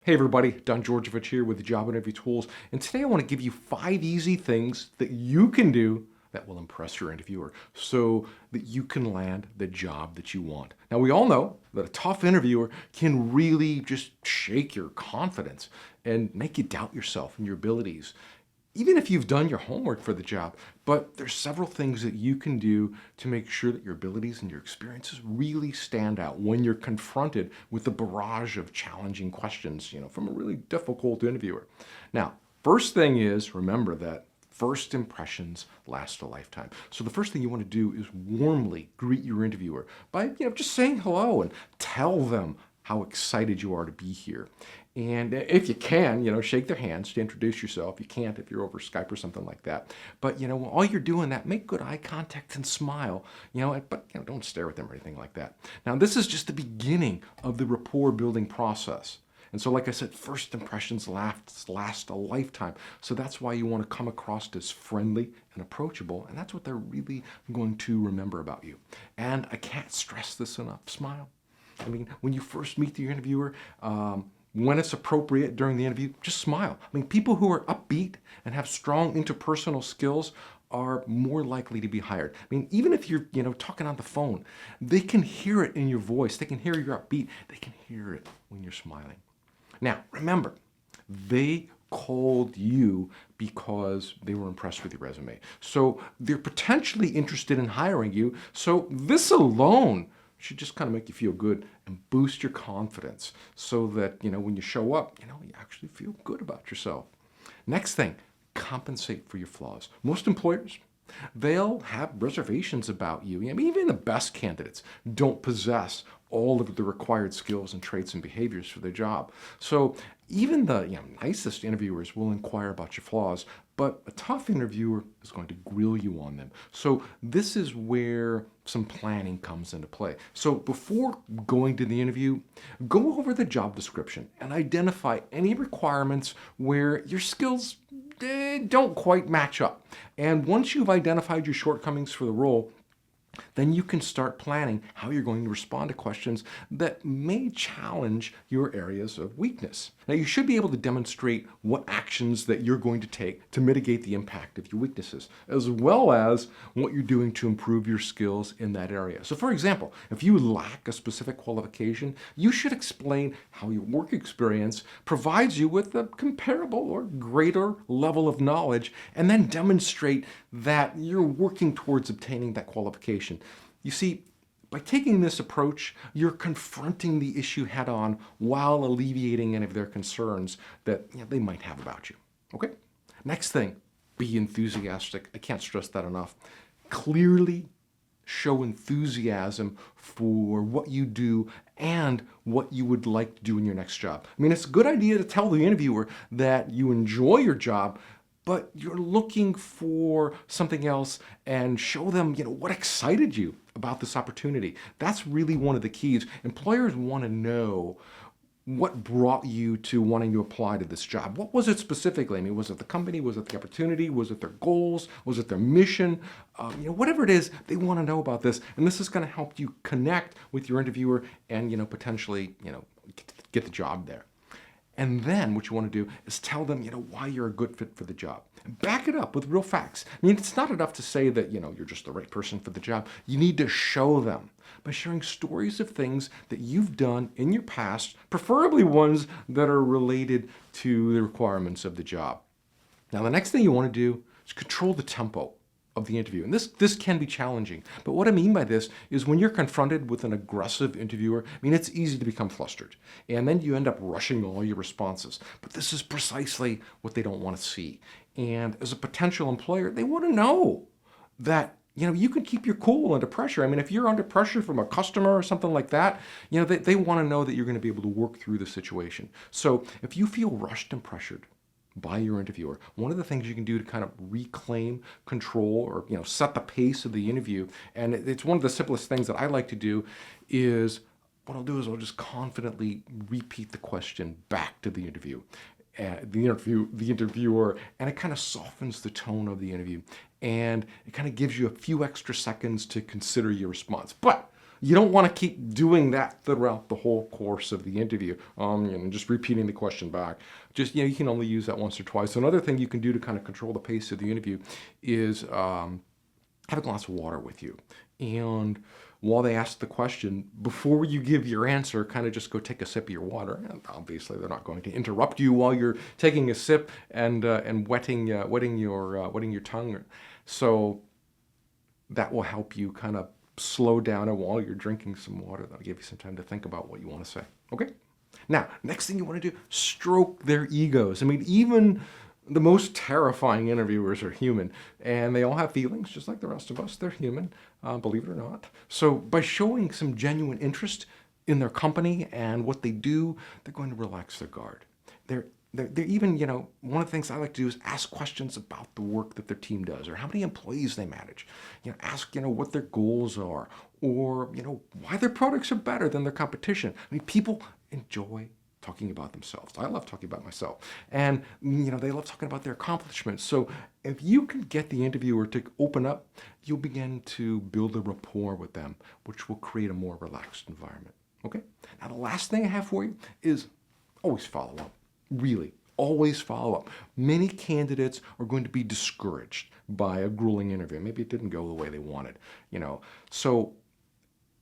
Hey everybody, Don Georgevich here with the Job Interview Tools, and today I want to give you 5 easy things that you can do that will impress your interviewer so that you can land the job that you want. Now we all know that a tough interviewer can really just shake your confidence and make you doubt yourself and your abilities, even if you've done your homework for the job. But there's several things that you can do to make sure that your abilities and your experiences really stand out when you're confronted with the barrage of challenging questions, from a really difficult interviewer. Now, first thing is, remember that first impressions last a lifetime. So the first thing you want to do is warmly greet your interviewer by, just saying hello and tell them how excited you are to be here. And if you can, shake their hands to introduce yourself. You can't if you're over Skype or something like that. But, while you're doing that, make good eye contact and smile, but don't stare at them or anything like that. Now, this is just the beginning of the rapport building process. And so, like I said, first impressions last a lifetime. So that's why you want to come across as friendly and approachable. And that's what they're really going to remember about you. And I can't stress this enough. Smile. I mean, when you first meet the interviewer, when it's appropriate during the interview, just smile. I mean, people who are upbeat and have strong interpersonal skills are more likely to be hired. I mean, even if you're, talking on the phone, they can hear it in your voice. They can hear you're upbeat. They can hear it when you're smiling. Now, remember, they called you because they were impressed with your resume. So they're potentially interested in hiring you. So this alone should just kind of make you feel good and boost your confidence so that, when you show up, you actually feel good about yourself. Next thing, compensate for your flaws. Most employers, they'll have reservations about you. I mean, even the best candidates don't possess all of the required skills and traits and behaviors for their job. So even the nicest interviewers will inquire about your flaws, but a tough interviewer is going to grill you on them. So this is where some planning comes into play. So before going to the interview, go over the job description and identify any requirements where your skills don't quite match up. And once you've identified your shortcomings for the role, then you can start planning how you're going to respond to questions that may challenge your areas of weakness. Now, you should be able to demonstrate what actions that you're going to take to mitigate the impact of your weaknesses, as well as what you're doing to improve your skills in that area. So, for example, if you lack a specific qualification, you should explain how your work experience provides you with a comparable or greater level of knowledge, and then demonstrate that you're working towards obtaining that qualification. You see, by taking this approach, you're confronting the issue head on while alleviating any of their concerns that they might have about you. Okay? Next thing, be enthusiastic. I can't stress that enough. Clearly show enthusiasm for what you do and what you would like to do in your next job. I mean, it's a good idea to tell the interviewer that you enjoy your job, but you're looking for something else, and show them, what excited you about this opportunity. That's really one of the keys. Employers want to know what brought you to wanting to apply to this job. What was it specifically? I mean, was it the company? Was it the opportunity? Was it their goals? Was it their mission? Whatever it is, they want to know about this. And this is going to help you connect with your interviewer and, potentially, get the job there. And then what you want to do is tell them, why you're a good fit for the job. And back it up with real facts. I mean, it's not enough to say that, you're just the right person for the job. You need to show them by sharing stories of things that you've done in your past, preferably ones that are related to the requirements of the job. Now, the next thing you want to do is control the tempo of the interview. And this can be challenging. But what I mean by this is when you're confronted with an aggressive interviewer, it's easy to become flustered. And then you end up rushing all your responses. But this is precisely what they don't want to see. And as a potential employer, they want to know that you can keep your cool under pressure. I mean, if you're under pressure from a customer or something like that, they want to know that you're going to be able to work through the situation. So if you feel rushed and pressured by your interviewer, one of the things you can do to kind of reclaim control or set the pace of the interview, and it's one of the simplest things that I like to do, is what I'll do is I'll just confidently repeat the question back to the interviewer, and it kind of softens the tone of the interview, and it kind of gives you a few extra seconds to consider your response. But You don't want to keep doing that throughout the whole course of the interview, just repeating the question back. Just, you can only use that once or twice. So another thing you can do to kind of control the pace of the interview is have a glass of water with you. And while they ask the question, before you give your answer, kind of just go take a sip of your water. And obviously, they're not going to interrupt you while you're taking a sip and wetting your tongue. So that will help you kind of slow down, and while you're drinking some water, that'll give you some time to think about what you want to say. Okay? Now, next thing you want to do, stroke their egos. I mean, even the most terrifying interviewers are human, and they all have feelings, just like the rest of us. They're human, believe it or not. So by showing some genuine interest in their company and what they do, they're going to relax their guard. They're even, one of the things I like to do is ask questions about the work that their team does, or how many employees they manage. Ask, what their goals are, or, why their products are better than their competition. I mean, people enjoy talking about themselves. I love talking about myself. And, they love talking about their accomplishments. So if you can get the interviewer to open up, you'll begin to build a rapport with them, which will create a more relaxed environment. Okay? Now, the last thing I have for you is always follow up. Really, always follow up. Many candidates are going to be discouraged by a grueling interview. Maybe it didn't go the way they wanted, So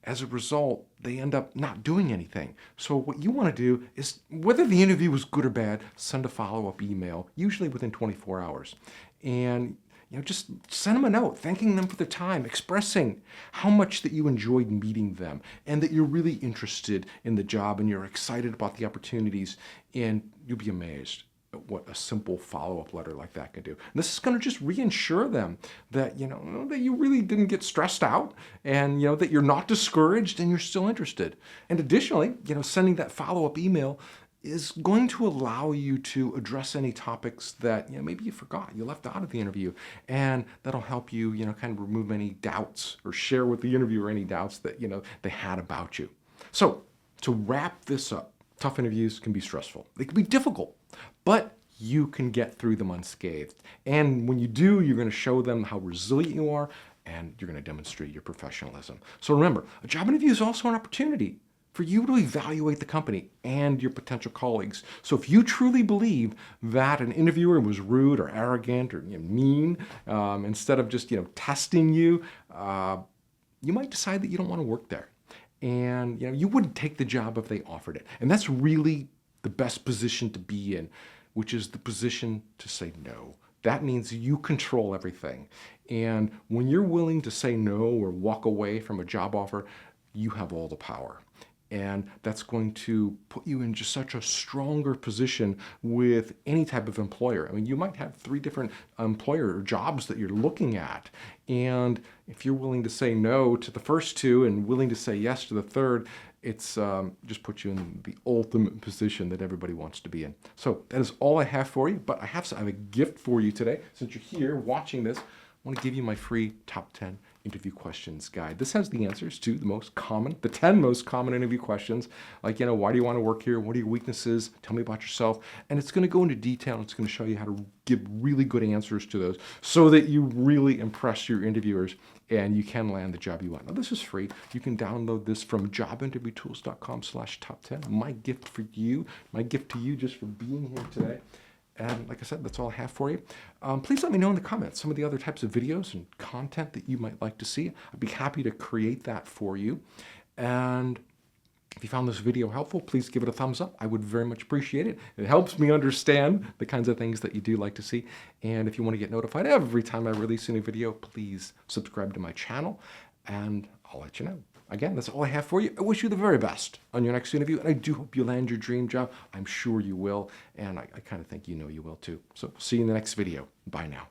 as a result, they end up not doing anything. So what you want to do is, whether the interview was good or bad, send a follow-up email, usually within 24 hours. And just send them a note, thanking them for their time, expressing how much that you enjoyed meeting them, and that you're really interested in the job and you're excited about the opportunities. And you'll be amazed at what a simple follow-up letter like that can do. And this is going to just reassure them that, that you really didn't get stressed out, and, that you're not discouraged and you're still interested. And additionally, sending that follow-up email is going to allow you to address any topics that maybe you forgot, you left out of the interview, and that'll help you kind of remove any doubts, or share with the interviewer any doubts that they had about you. So to wrap this up, tough interviews can be stressful. They can be difficult, but you can get through them unscathed. And when you do, you're going to show them how resilient you are, and you're going to demonstrate your professionalism. So remember, a job interview is also an opportunity for you to evaluate the company and your potential colleagues. So if you truly believe that an interviewer was rude or arrogant or mean, instead of just testing you, you might decide that you don't want to work there. And you wouldn't take the job if they offered it. And that's really the best position to be in, which is the position to say no. That means you control everything. And when you're willing to say no or walk away from a job offer, you have all the power. And that's going to put you in just such a stronger position with any type of employer. I mean, you might have 3 different employer or jobs that you're looking at. And if you're willing to say no to the first 2 and willing to say yes to the third, it's just puts you in the ultimate position that everybody wants to be in. So that is all I have for you. But I have a gift for you today. Since you're here watching this, I want to give you my free top 10 interview questions guide. This has the answers to the 10 most common interview questions, like, why do you want to work here? What are your weaknesses? Tell me about yourself. And it's going to go into detail. It's going to show you how to give really good answers to those so that you really impress your interviewers and you can land the job you want. Now, this is free. You can download this from jobinterviewtools.com/top10. My gift for you, my gift to you just for being here today. And like I said, that's all I have for you. Please let me know in the comments some of the other types of videos and content that you might like to see. I'd be happy to create that for you. And if you found this video helpful, please give it a thumbs up. I would very much appreciate it. It helps me understand the kinds of things that you do like to see. And if you want to get notified every time I release a new video, please subscribe to my channel and I'll let you know. Again, that's all I have for you. I wish you the very best on your next interview, and I do hope you land your dream job. I'm sure you will, and I kind of think you will too. So see you in the next video. Bye now.